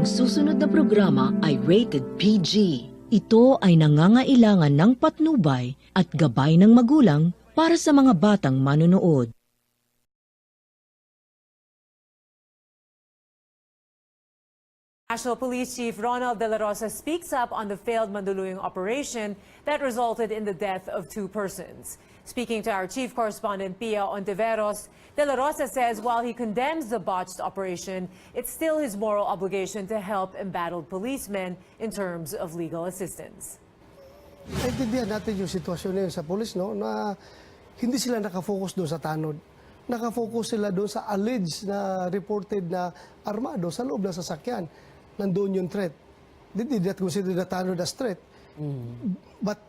Ang susunod na programa ay rated PG. Ito ay nangangailangan ng patnubay at gabay ng magulang para sa mga batang manonood. National Police Chief Ronald De La Rosa speaks up on the failed Mandaluyong operation that resulted in the death of 2 persons. Speaking to our chief correspondent Pia Ontiveros, De La Rosa says while he condemns the botched operation, it's still his moral obligation to help embattled policemen in terms of legal assistance. Naintindihan natin yung sitwasyon na yun sa polis, no? Na hindi sila nakafocus doon sa tanod. Nakafocus sila doon sa alleged na reported na armado sa loob ng sasakyan. Nandoon yung threat. They did not consider the tanod as threat. But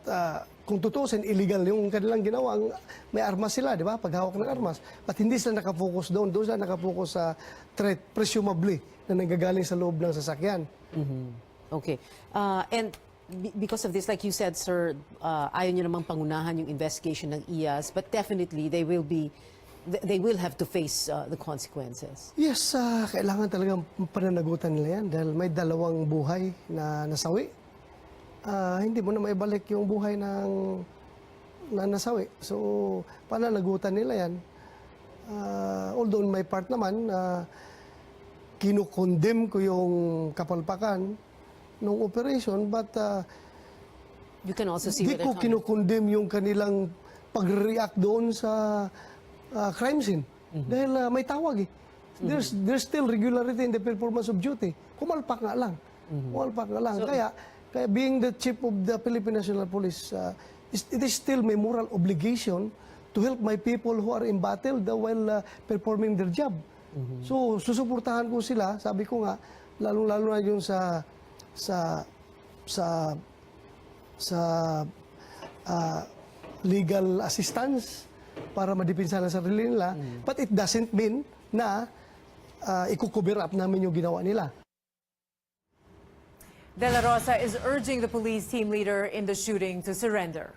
kung tutusin, illegal yung kanilang ginawa. May armas sila, di ba? Paghawak ng armas. But hindi sila nakafocus doon. Doon sila nakafocus sa threat, presumably, na nanggagaling sa loob ng sasakyan. Okay. And because of this, like you said, sir, ayaw nyo namang pangunahan yung investigation ng IAS, but definitely they will have to face the consequences. Yes, kailangan talagang pananagutan nila yan dahil may 2 buhay na nasawi. Hindi mo na maibalik yung buhay na nasawi. So, pananagutan nila yan. Although my part naman, kinukondem ko yung kapalpakan ng operation, but You can also see di ko kinukondem yung kanilang pag-react doon sa crime scene. Dahil may tawag eh. There's still regularity in the performance of duty. Kumalpak nga lang. Kumalpak nga lang. Kaya being the chief of the Philippine National Police, it is still my moral obligation to help my people who are in battle while performing their job. So, susuportahan ko sila, sabi ko nga, lalong-lalo na yung sa legal assistance para madipinsa ng sarili nila. But it doesn't mean na i-cover up namin yung ginawa nila. De La Rosa is urging the police team leader in the shooting to surrender.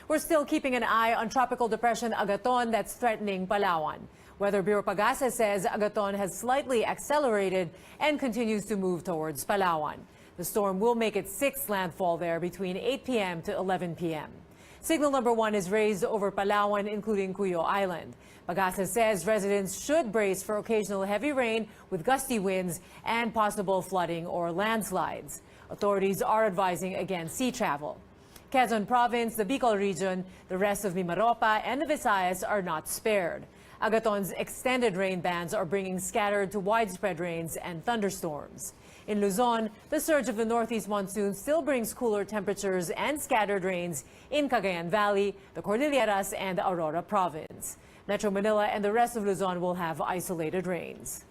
We're still keeping an eye on Tropical Depression Agaton that's threatening Palawan. Weather Bureau Pagasa says Agaton has slightly accelerated and continues to move towards Palawan. The storm will make its 6th landfall there between 8 p.m. to 11 p.m. Signal number 1 is raised over Palawan, including Cuyo Island. Pagasa says residents should brace for occasional heavy rain with gusty winds and possible flooding or landslides. Authorities are advising against sea travel. Quezon Province, the Bicol region, the rest of Mimaropa, and the Visayas are not spared. Agaton's extended rain bands are bringing scattered to widespread rains and thunderstorms. In Luzon, the surge of the northeast monsoon still brings cooler temperatures and scattered rains in Cagayan Valley, the Cordilleras, and Aurora Province. Metro Manila and the rest of Luzon will have isolated rains.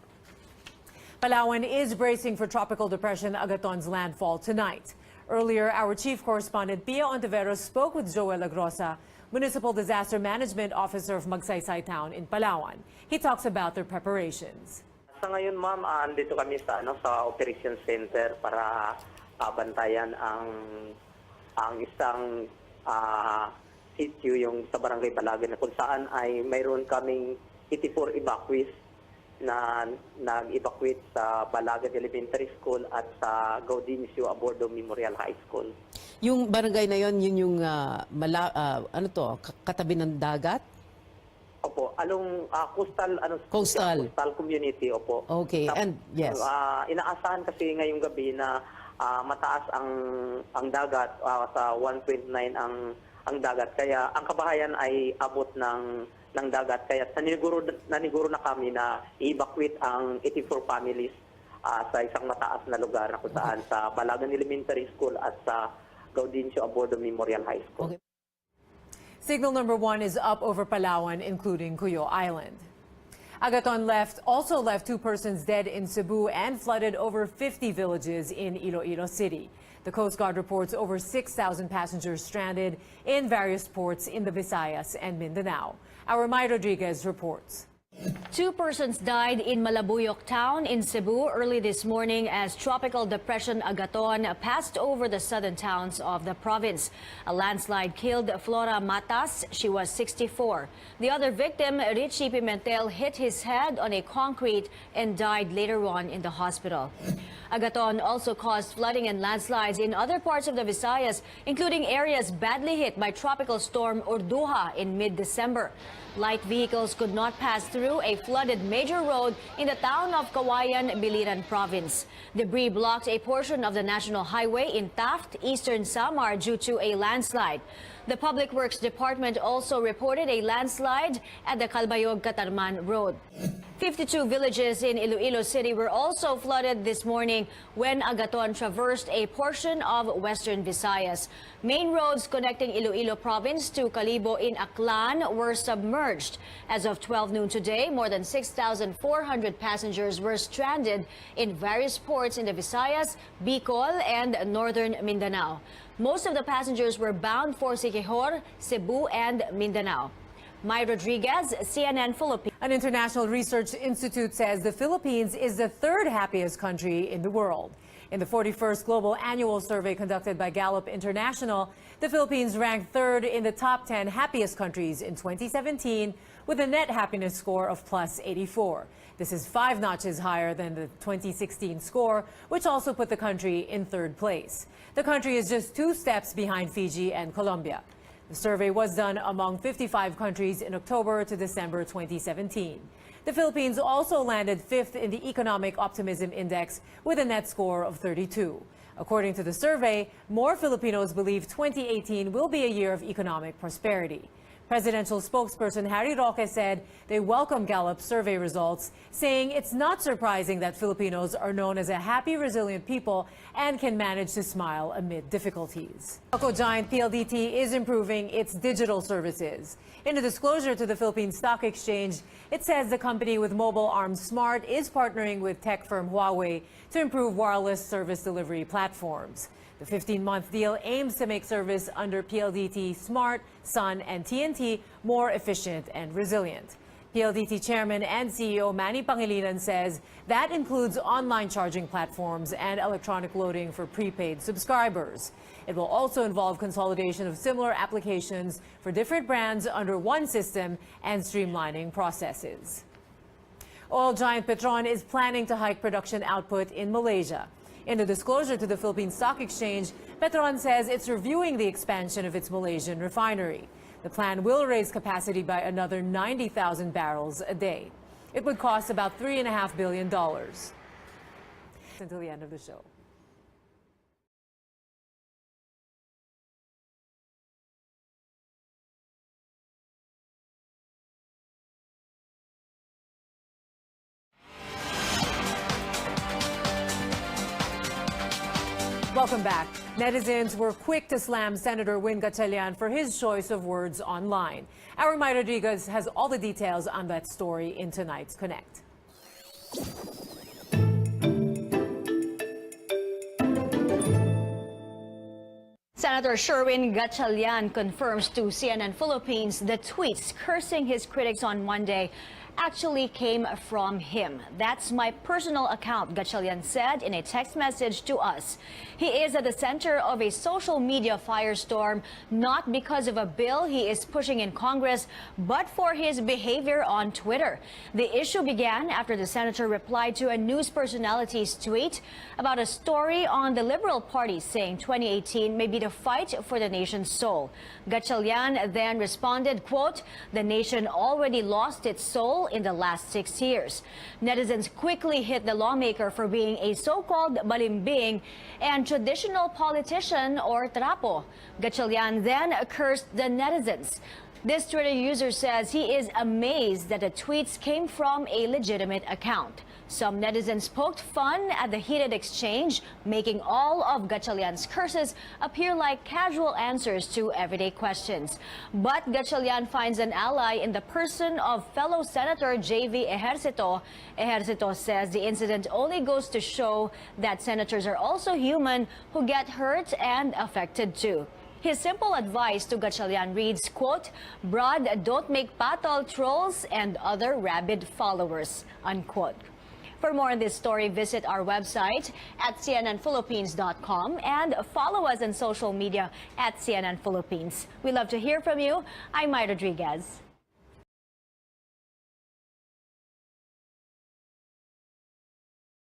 Palawan is bracing for Tropical Depression Agaton's landfall tonight. Earlier, our chief correspondent Pia Ontiveros spoke with Joel Agrosa, Municipal Disaster Management Officer of Magsaysay Town in Palawan. He talks about their preparations. Sa ngayon, ma'am, andito kami sa Operations Center para bantayan ang isang sitio, yung sa Barangay Balagan, na kung saan ay mayroon kaming 84 evacuees na nag-evacuate sa Balagan Elementary School at sa Gaudencio Abordo Memorial High School. Yung barangay na yon, yun yung katabi ng dagat? Opo, coastal coastal community, opo. Okay, and yes. Inaasahan kasi ngayong gabi na mataas ang dagat, sa 1.9 ang dagat, kaya ang kabahayan ay abot ng dagat, kaya naniguro na kami na i-evacuate ang 84 families sa isang mataas na lugar na kung saan sa Balagan Elementary School at sa Gaudencio Abordo Memorial High School. Okay. Signal number 1 is up over Palawan, including Cuyo Island. Agaton also left 2 persons dead in Cebu and flooded over 50 villages in Iloilo City. The Coast Guard reports over 6,000 passengers stranded in various ports in the Visayas and Mindanao. Our May Rodriguez reports. Two persons died in Mandaluyong town in Cebu early this morning as Tropical Depression Agaton passed over the southern towns of the province. A landslide killed Flora Matas. She was 64. The other victim, Richie Pimentel, hit his head on a concrete and died later on in the hospital. Agaton also caused flooding and landslides in other parts of the Visayas, including areas badly hit by Tropical Storm Orduha in mid-December. Light vehicles could not pass through a flooded major road in the town of Kawayan, Biliran Province. Debris blocked a portion of the National Highway in Taft, Eastern Samar due to a landslide. The Public Works Department also reported a landslide at the Calbayog-Catarman Road. 52 villages in Iloilo City were also flooded this morning when Agaton traversed a portion of western Visayas. Main roads connecting Iloilo province to Calibo in Aklan were submerged. As of 12 noon today, more than 6,400 passengers were stranded in various ports in the Visayas, Bicol, and northern Mindanao. Most of the passengers were bound for Siquijor, Cebu, and Mindanao. Mai Rodriguez, CNN Philippines. An international research institute says the Philippines is the third happiest country in the world. In the 41st Global Annual Survey conducted by Gallup International, the Philippines ranked third in the top 10 happiest countries in 2017 with a net happiness score of plus 84. This is 5 notches higher than the 2016 score, which also put the country in third place. The country is just 2 steps behind Fiji and Colombia. The survey was done among 55 countries in October to December 2017. The Philippines also landed 5th in the Economic Optimism Index with a net score of 32. According to the survey, more Filipinos believe 2018 will be a year of economic prosperity. Presidential spokesperson Harry Roque said they welcome Gallup's survey results, saying it's not surprising that Filipinos are known as a happy, resilient people and can manage to smile amid difficulties. Telco giant PLDT is improving its digital services. In a disclosure to the Philippine Stock Exchange, it says the company with mobile arm Smart is partnering with tech firm Huawei to improve wireless service delivery platforms. The 15-month deal aims to make service under PLDT, Smart, Sun, and TNT more efficient and resilient. PLDT Chairman and CEO Manny Pangilinan says that includes online charging platforms and electronic loading for prepaid subscribers. It will also involve consolidation of similar applications for different brands under one system and streamlining processes. Oil giant Petron is planning to hike production output in Malaysia. In a disclosure to the Philippine Stock Exchange, Petron says it's reviewing the expansion of its Malaysian refinery. The plan will raise capacity by another 90,000 barrels a day. It would cost about $3.5 billion. Until the end of the show. Welcome back. Netizens were quick to slam Senator Win Gatchalian for his choice of words online. Our Mai Rodriguez has all the details on that story in tonight's Connect. Senator Sherwin Gatchalian confirms to CNN Philippines the tweets cursing his critics on Monday actually came from him. That's my personal account, Gatchalian said in a text message to us. He is at the center of a social media firestorm, not because of a bill he is pushing in Congress, but for his behavior on Twitter. The issue began after the senator replied to a news personality's tweet about a story on the Liberal Party saying 2018 may be the fight for the nation's soul. Gatchalian then responded, quote, "The nation already lost its soul in the last 6 years." Netizens quickly hit the lawmaker for being a so-called balimbing and traditional politician or trapo. Gatchalian then cursed the netizens. This Twitter user says he is amazed that the tweets came from a legitimate account. Some netizens poked fun at the heated exchange, making all of Gatchalian's curses appear like casual answers to everyday questions. But Gatchalian finds an ally in the person of fellow Senator J.V. Ejercito. Ejercito says the incident only goes to show that senators are also human who get hurt and affected too. His simple advice to Gatchalian reads, quote, "Brad, don't make patol trolls and other rabid followers," unquote. For more on this story, visit our website at cnnphilippines.com and follow us on social media at CNN Philippines. We love to hear from you. I'm Mai Rodriguez.